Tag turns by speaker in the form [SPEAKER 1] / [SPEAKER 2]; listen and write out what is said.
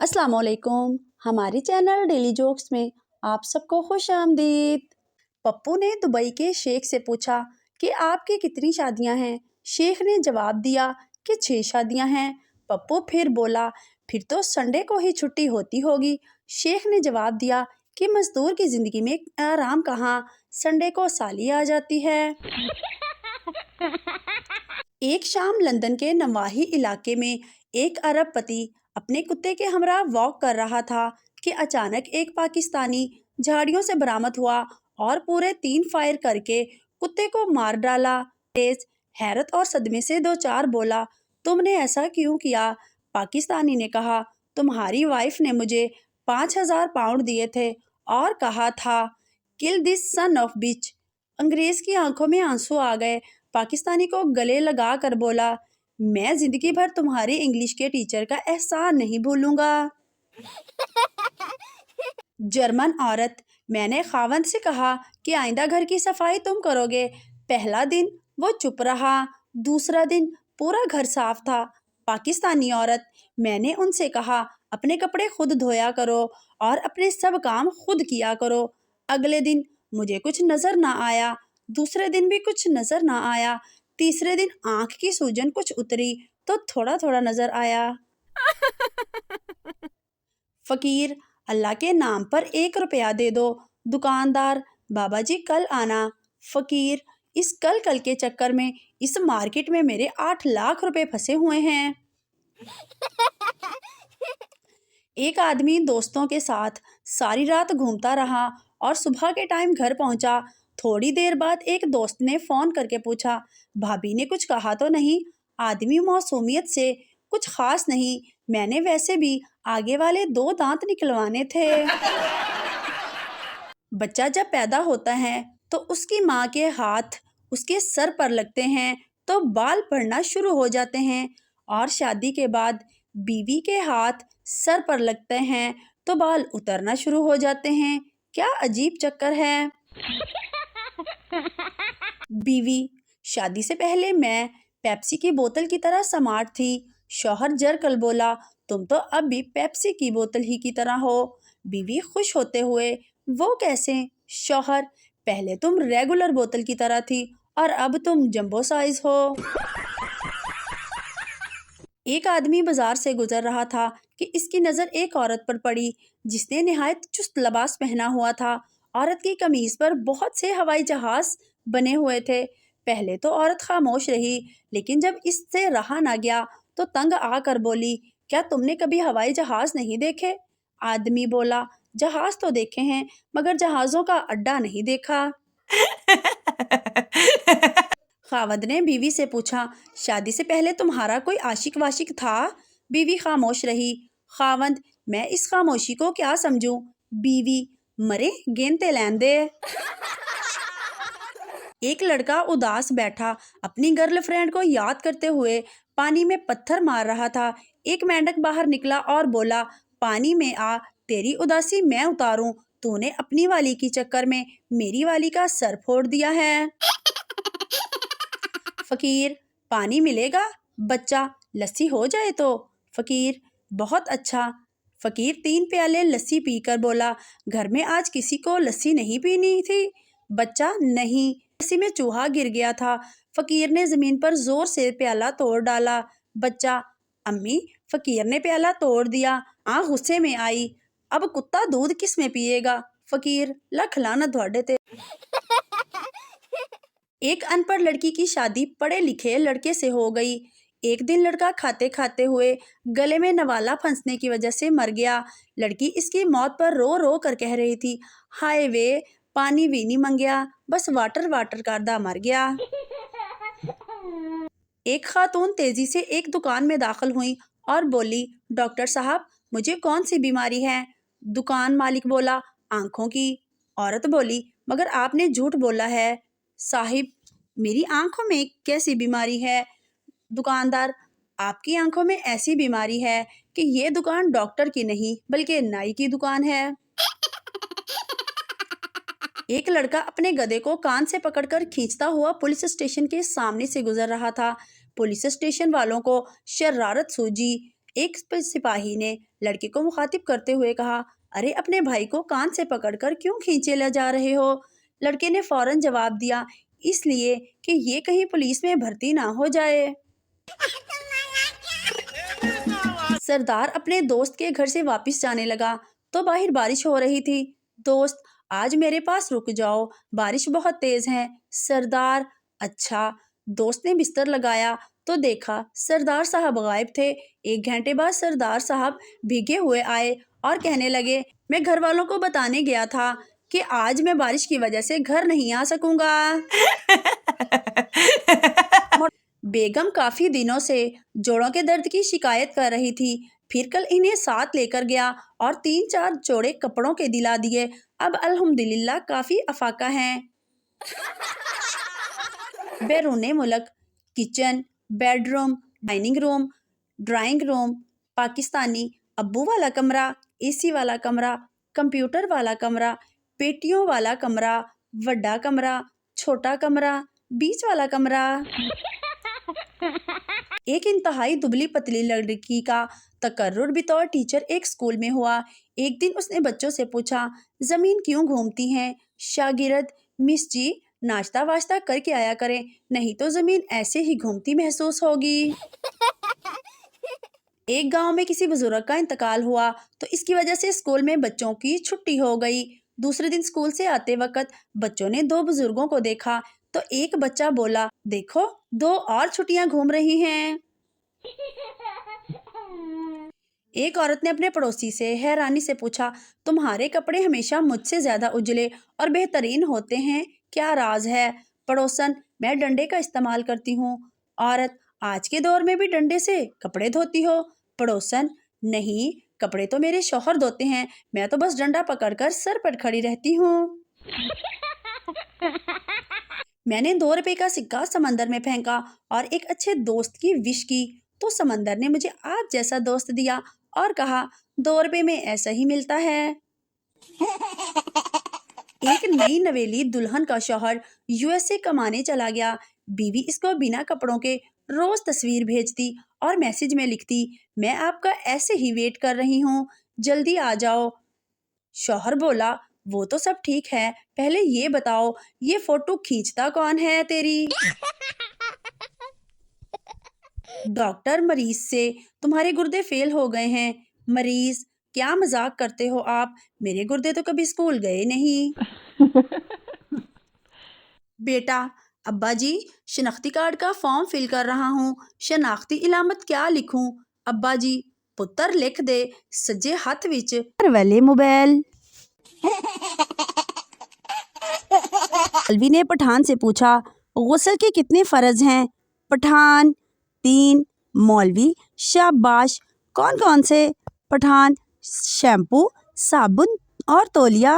[SPEAKER 1] अस्सलाम वालेकुम। हमारे चैनल डेली जोक्स में आप सबको खुश आमदीद। पप्पू ने दुबई के शेख से पूछा कि आपकी कितनी शादियां हैं। शेख ने जवाब दिया कि 6 शादियां हैं। पप्पू फिर बोला, फिर तो संडे को ही छुट्टी होती होगी। शेख ने जवाब दिया कि मजदूर की ज़िंदगी में आराम कहाँ, संडे को साली आ जाती है। एक शाम लंदन के नवाही इलाके में एक अरब पति अपने कुत्ते के हमरा वॉक कर रहा था कि अचानक एक पाकिस्तानी झाड़ियों से बरामद हुआ और पूरे 3 फायर करके कुत्ते को मार डाला। तेज हैरत और सदमे से दो चार बोला, तुमने ऐसा क्यों किया? पाकिस्तानी ने कहा, तुम्हारी वाइफ ने मुझे 5,000 पाउंड दिए थे और कहा था किल दिस सन ऑफ बिच। अंग्रेज की आंखों में आंसू आ गए। पाकिस्तानी को गले लगा कर बोला, मैं जिंदगी भर तुम्हारी इंग्लिश के टीचर का एहसान नहीं भूलूंगा। जर्मन औरत, मैंने खावंद से कहा कि आइंदा घर की सफाई तुम करोगे। पहला दिन वो चुप रहा, दूसरा दिन पूरा घर साफ था। पाकिस्तानी औरत, मैंने उनसे कहा अपने कपड़े खुद धोया करो और अपने सब काम खुद किया करो। अगले दिन मुझे कुछ नजर ना आया, दूसरे दिन भी कुछ नजर ना आया, तीसरे दिन आंख की सूजन कुछ उतरी तो थोड़ा थोड़ा नजर आया। फकीर, अल्लाह के नाम पर 1 रुपया दे दो। दुकानदार, बाबा जी कल आना। फकीर, इस कल कल के चक्कर में इस मार्केट में मेरे 8 लाख रुपए फंसे हुए हैं। एक आदमी दोस्तों के साथ सारी रात घूमता रहा और सुबह के टाइम घर पहुंचा। थोड़ी देर बाद एक दोस्त ने फोन करके पूछा, भाभी ने कुछ कहा तो नहीं? आदमी मौसूमियत से, कुछ खास नहीं, मैंने वैसे भी आगे वाले 2 दांत निकलवाने थे। बच्चा जब पैदा होता है तो उसकी माँ के हाथ उसके सर पर लगते हैं तो बाल पड़ना शुरू हो जाते हैं, और शादी के बाद बीवी के हाथ सर पर लगते हैं तो बाल उतरना शुरू हो जाते हैं। क्या अजीब चक्कर है। बीवी, शादी से पहले मैं पेप्सी की बोतल की तरह स्मार्ट थी। शौहर जरकल बोला, तुम तो अब भी पेप्सी की बोतल ही की तरह हो। बीवी खुश होते हुए, वो कैसे? शौहर, पहले तुम रेगुलर बोतल की तरह थी और अब तुम जंबो साइज हो। एक आदमी बाजार से गुजर रहा था कि इसकी नज़र एक औरत पर पड़ी जिसने निहायत चुस्त लिबास पहना हुआ था। औरत की कमीज पर बहुत से हवाई जहाज बने हुए थे। पहले तो औरत खामोश रही, लेकिन जब इससे रहा ना गया तो तंग आकर बोली, क्या तुमने कभी हवाई जहाज नहीं देखे? आदमी बोला, जहाज तो देखे हैं मगर जहाज़ों का अड्डा नहीं देखा। खावंद ने बीवी से पूछा, शादी से पहले तुम्हारा कोई आशिक वाशिक था? बीवी खामोश रही। खावंद, मैं इस खामोशी को क्या समझूं? बीवी, मरे गेंदते लैन दे। एक लड़का उदास बैठा अपनी गर्लफ्रेंड को याद करते हुए पानी में पत्थर मार रहा था। एक मेंढक बाहर निकला और बोला, पानी में आ, तेरी उदासी मैं उतारूं। तूने अपनी वाली की चक्कर में मेरी वाली का सर फोड़ दिया है। फकीर, पानी मिलेगा? बच्चा, लस्सी हो जाए तो? फकीर, बहुत अच्छा। फकीर 3 प्याले लस्सी पीकर बोला, घर में आज किसी को लस्सी नहीं पीनी थी? बच्चा, नहीं, लस्सी में चूहा गिर गया था। फकीर ने जमीन पर जोर से प्याला तोड़ डाला। बच्चा, अम्मी, फकीर ने प्याला तोड़ दिया। आँ गुस्से में आई, अब कुत्ता दूध किस में पिएगा? फकीर, लख लानत तुहाडे ते। एक अनपढ़ लड़की की शादी पढ़े लिखे लड़के से हो गई। एक दिन लड़का खाते खाते हुए गले में नवाला फंसने की वजह से मर गया। लड़की इसकी मौत पर रो रो कर कह रही थी, हाय वे, पानी भी नहीं मंगया, बस वाटर वाटर करदा मर गया। एक खातून तेजी से एक दुकान में दाखिल हुई और बोली, डॉक्टर साहब, मुझे कौन सी बीमारी है? दुकान मालिक बोला, आंखों की। औरत बोली, मगर आपने झूठ बोला है। साहिब, मेरी आंखों में कैसी बीमारी है? दुकानदार, आपकी आंखों में ऐसी बीमारी है कि ये दुकान डॉक्टर की नहीं बल्कि नाई की दुकान है। एक लड़का अपने गधे को कान से पकड़कर खींचता हुआ पुलिस स्टेशन के सामने से गुजर रहा था। पुलिस स्टेशन वालों को शरारत सूझी। ایک سپاہی نے لڑکے کو مخاطب کرتے ہوئے کہا، ارے اپنے بھائی کو کان سے پکڑ کر کیوں کھینچے لے جا رہے ہو؟ لڑکے نے فوراً جواب دیا، اس لیے کہ یہ کہیں پولیس میں بھرتی نہ ہو جائے۔ سردار اپنے دوست کے گھر سے واپس جانے لگا تو باہر بارش ہو رہی تھی۔ دوست، آج میرے پاس رک جاؤ، بارش بہت تیز ہے۔ سردار، اچھا۔ دوست نے بستر لگایا تو دیکھا سردار صاحب غائب تھے۔ 1 گھنٹے بعد سردار صاحب بھیگے ہوئے آئے اور کہنے لگے، میں گھر والوں کو بتانے گیا تھا کہ آج میں بارش کی وجہ سے گھر نہیں آ سکوں گا۔ بیگم کافی دنوں سے جوڑوں کے درد کی شکایت کر رہی تھی، پھر کل انہیں ساتھ لے کر گیا اور 3-4 جوڑے کپڑوں کے دلا دیے۔ اب الحمدللہ کافی افاقہ ہیں۔ بیرون ملک kitchen, bedroom, dining room, drawing room, Pakistani ابو والا کمرہ، اے سی والا کمرہ، کمپیوٹر والا کمرہ، پیٹیوں والا کمرہ، وڈا کمرہ، چھوٹا کمرہ، بیچ والا کمرہ۔ ایک انتہائی دبلی پتلی لڑکی کا تقرر بطور ٹیچر ایک اسکول میں ہوا۔ ایک دن اس نے بچوں سے پوچھا، زمین کیوں گھومتی ہے؟ شاگرد، مس جی، ناشتہ واشتہ کر کے آیا کریں، نہیں تو زمین ایسے ہی گھومتی محسوس ہوگی۔ ایک گاؤں میں کسی بزرگ کا انتقال ہوا تو اس کی وجہ سے اسکول میں بچوں کی چھٹی ہو گئی۔ دوسرے دن اسکول سے آتے وقت بچوں نے 2 بزرگوں کو دیکھا تو ایک بچہ بولا، دیکھو 2 اور چھٹیاں گھوم رہی ہیں۔ ایک عورت نے اپنے پڑوسی سے حیرانی سے پوچھا، تمہارے کپڑے ہمیشہ مجھ سے زیادہ اجلے اور بہترین ہوتے ہیں، کیا راز ہے؟ پڑوسن، میں ڈنڈے کا استعمال کرتی ہوں۔ عورت، آج کے دور میں بھی ڈنڈے سے کپڑے دھوتی ہو؟ پڑوسن، نہیں، کپڑے تو میرے شوہر دھوتے ہیں، میں تو بس ڈنڈا پکڑ کر سر پر کھڑی رہتی ہوں۔ میں نے 2 روپے کا سکہ سمندر میں پھینکا اور ایک اچھے دوست کی وش کی تو سمندر نے مجھے آپ جیسا دوست دیا اور کہا 2 روپے میں ایسا ہی ملتا ہے۔ ایک نئی نویلی دلہن کا شوہر USA کمانے چلا گیا۔ بیوی اس کو بنا کپڑوں کے روز تصویر بھیجتی اور میسج میں لکھتی، میں آپ کا ایسے ہی ویٹ کر رہی ہوں، جلدی آ جاؤ۔ شوہر بولا، وہ تو سب ٹھیک ہے، پہلے یہ بتاؤ یہ فوٹو کھینچتا کون ہے تیری؟ ڈاکٹر مریض سے، تمہارے گردے فیل ہو گئے ہیں۔ مریض، کیا مذاق کرتے ہو آپ، میرے گردے تو کبھی اسکول گئے نہیں۔ بیٹا، ابا جی، شناختی کارڈ کا فارم فل کر رہا ہوں، شناختی علامت کیا لکھوں؟ ابا جی، پتر لکھ دے، سجے ہاتھ وچ والے موبائل۔ مولوی نے پٹھان سے پوچھا، غسل کے کتنے فرض ہیں؟ پٹھان، 3۔ مولوی، شاباش، کون کون سے؟ پٹھان، شیمپو، صابن اور تولیہ۔